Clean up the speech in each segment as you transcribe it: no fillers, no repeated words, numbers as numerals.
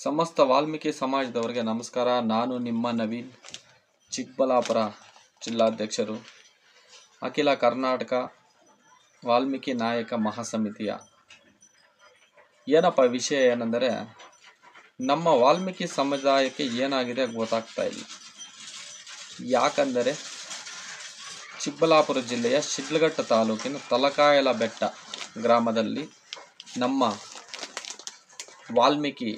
ಸಮಸ್ತ ವಾಲ್ಮೀಕಿ ಸಮಾಜದವರಿಗೆ ನಮಸ್ಕಾರ. ನಾನು ನಿಮ್ಮ ನವೀನ್, ಚಿಕ್ಕಬಳ್ಳಾಪುರ ಜಿಲ್ಲಾಧ್ಯಕ್ಷರು, ಅಖಿಲ ಕರ್ನಾಟಕ ವಾಲ್ಮೀಕಿ ನಾಯಕ ಮಹಾಸಮಿತಿಯ. ಏನಪ್ಪ ವಿಷಯ ಏನೆಂದರೆ, ನಮ್ಮ ವಾಲ್ಮೀಕಿ ಸಮುದಾಯಕ್ಕೆ ಏನಾಗಿದೆ ಗೊತ್ತಾಗ್ತಾ ಇಲ್ಲ. ಯಾಕಂದರೆ ಚಿಕ್ಕಬಳ್ಳಾಪುರ ಜಿಲ್ಲೆಯ ಶಿಡ್ಲಘಟ್ಟ ತಾಲೂಕಿನ ತಲಕಾಯಲಬೆಟ್ಟ ಗ್ರಾಮದಲ್ಲಿ ನಮ್ಮ ವಾಲ್ಮೀಕಿ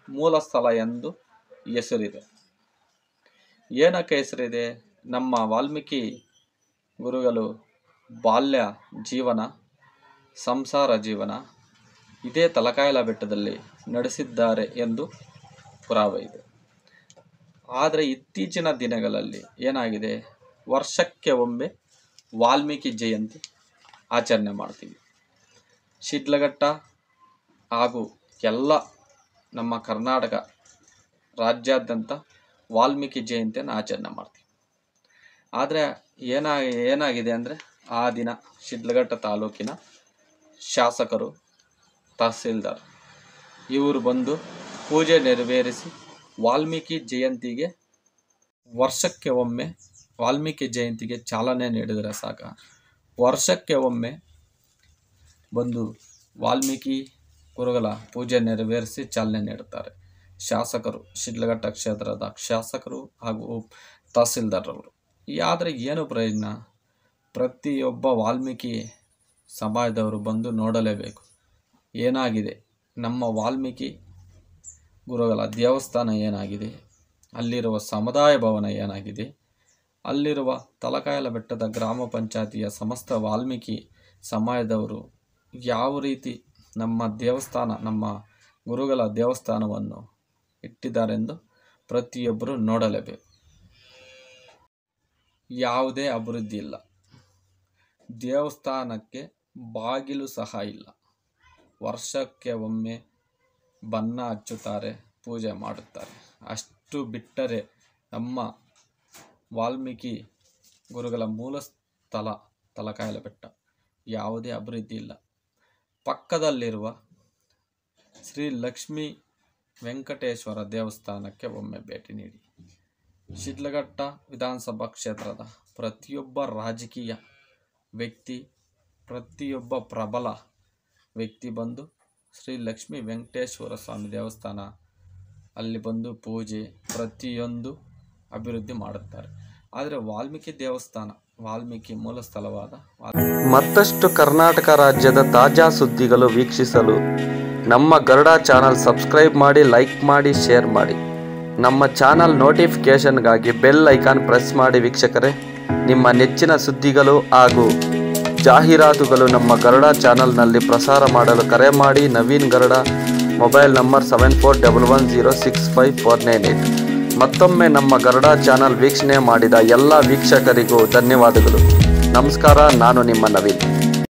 ಮೂಲ ಸ್ಥಳ ಎಂದು ಹೆಸರಿದೆ. ಏನಕ್ಕೆ ಹೆಸರಿದೆ? ನಮ್ಮ ವಾಲ್ಮೀಕಿ ಗುರುಗಳು ಬಾಲ್ಯ ಜೀವನ, ಸಂಸಾರ ಜೀವನ ಇದೇ ತಲಕಾಯಲಬೆಟ್ಟದಲ್ಲಿ ನಡೆಸಿದ್ದಾರೆ ಎಂದು ಪುರಾವೆ ಇದೆ. ಆದರೆ ಇತ್ತೀಚಿನ ದಿನಗಳಲ್ಲಿ ಏನಾಗಿದೆ, ವರ್ಷಕ್ಕೆ ಒಮ್ಮೆ ವಾಲ್ಮೀಕಿ ಜಯಂತಿ ಆಚರಣೆ ಮಾಡ್ತೀವಿ. ಶಿಡ್ಲಘಟ್ಟ ಹಾಗೂ ಎಲ್ಲ ನಮ್ಮ ಕರ್ನಾಟಕ ರಾಜ್ಯಾದ್ಯಂತ ವಾಲ್ಮೀಕಿ ಜಯಂತಿಯನ್ನು ಆಚರಣೆ ಮಾಡ್ತೀವಿ. ಆದರೆ ಏನಾಗಿದೆ ಅಂದರೆ, ಆ ದಿನ ಶಿಡ್ಲಘಟ್ಟ ತಾಲೂಕಿನ ಶಾಸಕರು, ತಹಸೀಲ್ದಾರ್ ಇವರು ಬಂದು ಪೂಜೆ ನೆರವೇರಿಸಿ ವಾಲ್ಮೀಕಿ ಜಯಂತಿಗೆ ವರ್ಷಕ್ಕೆ ಒಮ್ಮೆ ವಾಲ್ಮೀಕಿ ಜಯಂತಿಗೆ ಚಾಲನೆ ನೀಡಿದರೆ ಸಾಕ. ವರ್ಷಕ್ಕೆ ಒಮ್ಮೆ ಬಂದು ವಾಲ್ಮೀಕಿ ಗುರುಗಳ ಪೂಜೆ ನೆರವೇರಿಸಿ ಚಾಲನೆ ನೀಡುತ್ತಾರೆ ಶಾಸಕರು, ಶಿಡ್ಲಘಟ್ಟ ಕ್ಷೇತ್ರದ ಶಾಸಕರು ಹಾಗೂ ತಹಸೀಲ್ದಾರ್ರವರು. ಆದರೆ ಏನು ಪ್ರಯೋಜನ? ಪ್ರತಿಯೊಬ್ಬ ವಾಲ್ಮೀಕಿ ಸಮಾಜದವರು ಬಂದು ನೋಡಲೇಬೇಕು. ಏನಾಗಿದೆ, ನಮ್ಮ ವಾಲ್ಮೀಕಿ ಗುರುಗಳ ದೇವಸ್ಥಾನ ಏನಾಗಿದೆ, ಅಲ್ಲಿರುವ ಸಮುದಾಯ ಭವನ ಏನಾಗಿದೆ, ಅಲ್ಲಿರುವ ತಲಕಾಯಲಬೆಟ್ಟದ ಗ್ರಾಮ ಪಂಚಾಯತಿಯ ಸಮಸ್ತ ವಾಲ್ಮೀಕಿ ಸಮಾಜದವರು ಯಾವ ರೀತಿ ನಮ್ಮ ದೇವಸ್ಥಾನ, ನಮ್ಮ ಗುರುಗಳ ದೇವಸ್ಥಾನವನ್ನು ಇಟ್ಟಿದ್ದಾರೆಂದು ಪ್ರತಿಯೊಬ್ಬರು ನೋಡಲೇಬೇಕು. ಯಾವುದೇ ಅಭಿವೃದ್ಧಿ ಇಲ್ಲ, ದೇವಸ್ಥಾನಕ್ಕೆ ಬಾಗಿಲು ಸಹ ಇಲ್ಲ. ವರ್ಷಕ್ಕೆ ಒಮ್ಮೆ ಬಣ್ಣ ಹಚ್ಚುತ್ತಾರೆ, ಪೂಜೆ ಮಾಡುತ್ತಾರೆ. ಅಷ್ಟು ಬಿಟ್ಟರೆ ನಮ್ಮ ವಾಲ್ಮೀಕಿ ಗುರುಗಳ ಮೂಲ ಸ್ಥಳ ತಲಕಾಯಲಬೆಟ್ಟ ಯಾವುದೇ ಅಭಿವೃದ್ಧಿ ಇಲ್ಲ. ಪಕ್ಕದಲ್ಲಿರುವ ಶ್ರೀ ಲಕ್ಷ್ಮೀ ವೆಂಕಟೇಶ್ವರ ದೇವಸ್ಥಾನಕ್ಕೆ ಒಮ್ಮೆ ಭೇಟಿ ನೀಡಿ. ಶಿಡ್ಲಘಟ್ಟ ವಿಧಾನಸಭಾ ಕ್ಷೇತ್ರದ ಪ್ರತಿಯೊಬ್ಬ ರಾಜಕೀಯ ವ್ಯಕ್ತಿ, ಪ್ರತಿಯೊಬ್ಬ ಪ್ರಬಲ ವ್ಯಕ್ತಿ ಬಂದು ಶ್ರೀ ಲಕ್ಷ್ಮೀ ವೆಂಕಟೇಶ್ವರ ಸ್ವಾಮಿ ದೇವಸ್ಥಾನ ಅಲ್ಲಿ ಬಂದು ಪೂಜೆ ಪ್ರತಿಯೊಂದು ಅಭಿವೃದ್ಧಿ ಮಾಡುತ್ತಾರೆ. ಆದರೆ ವಾಲ್ಮೀಕಿ ದೇವಸ್ಥಾನ, ವಾಲ್ಮೀಕಿ ಮೂಲ ಸ್ಥಳವಾದ ಮತ್ತಷ್ಟು ಕರ್ನಾಟಕ ರಾಜ್ಯದ ತಾಜಾ ಸುದ್ದಿಗಳು ವೀಕ್ಷಿಸಲು ನಮ್ಮ ಗರುಡ ಚಾನಲ್ ಸಬ್ಸ್ಕ್ರೈಬ್ ಮಾಡಿ, ಲೈಕ್ ಮಾಡಿ, ಶೇರ್ ಮಾಡಿ. ನಮ್ಮ ಚಾನಲ್ ನೋಟಿಫಿಕೇಷನ್ಗಾಗಿ ಬೆಲ್ ಐಕಾನ್ ಪ್ರೆಸ್ ಮಾಡಿ. ವೀಕ್ಷಕರೇ, ನಿಮ್ಮ ನೆಚ್ಚಿನ ಸುದ್ದಿಗಳು ಹಾಗೂ ಜಾಹೀರಾತುಗಳು ನಮ್ಮ ಗರುಡ ಚಾನಲ್ನಲ್ಲಿ ಪ್ರಸಾರ ಮಾಡಲು ಕರೆ ಮಾಡಿ. Naveen Garuda, mobile number 7411065498. ಮತ್ತೊಮ್ಮೆ ನಮ್ಮ ಗರುಡ ಚಾನಲ್ ವೀಕ್ಷಣೆ ಮಾಡಿದ ಎಲ್ಲ ವೀಕ್ಷಕರಿಗೂ ಧನ್ಯವಾದಗಳು. ನಮಸ್ಕಾರ. ನಾನು ನಿಮ್ಮ ನವೀನ್.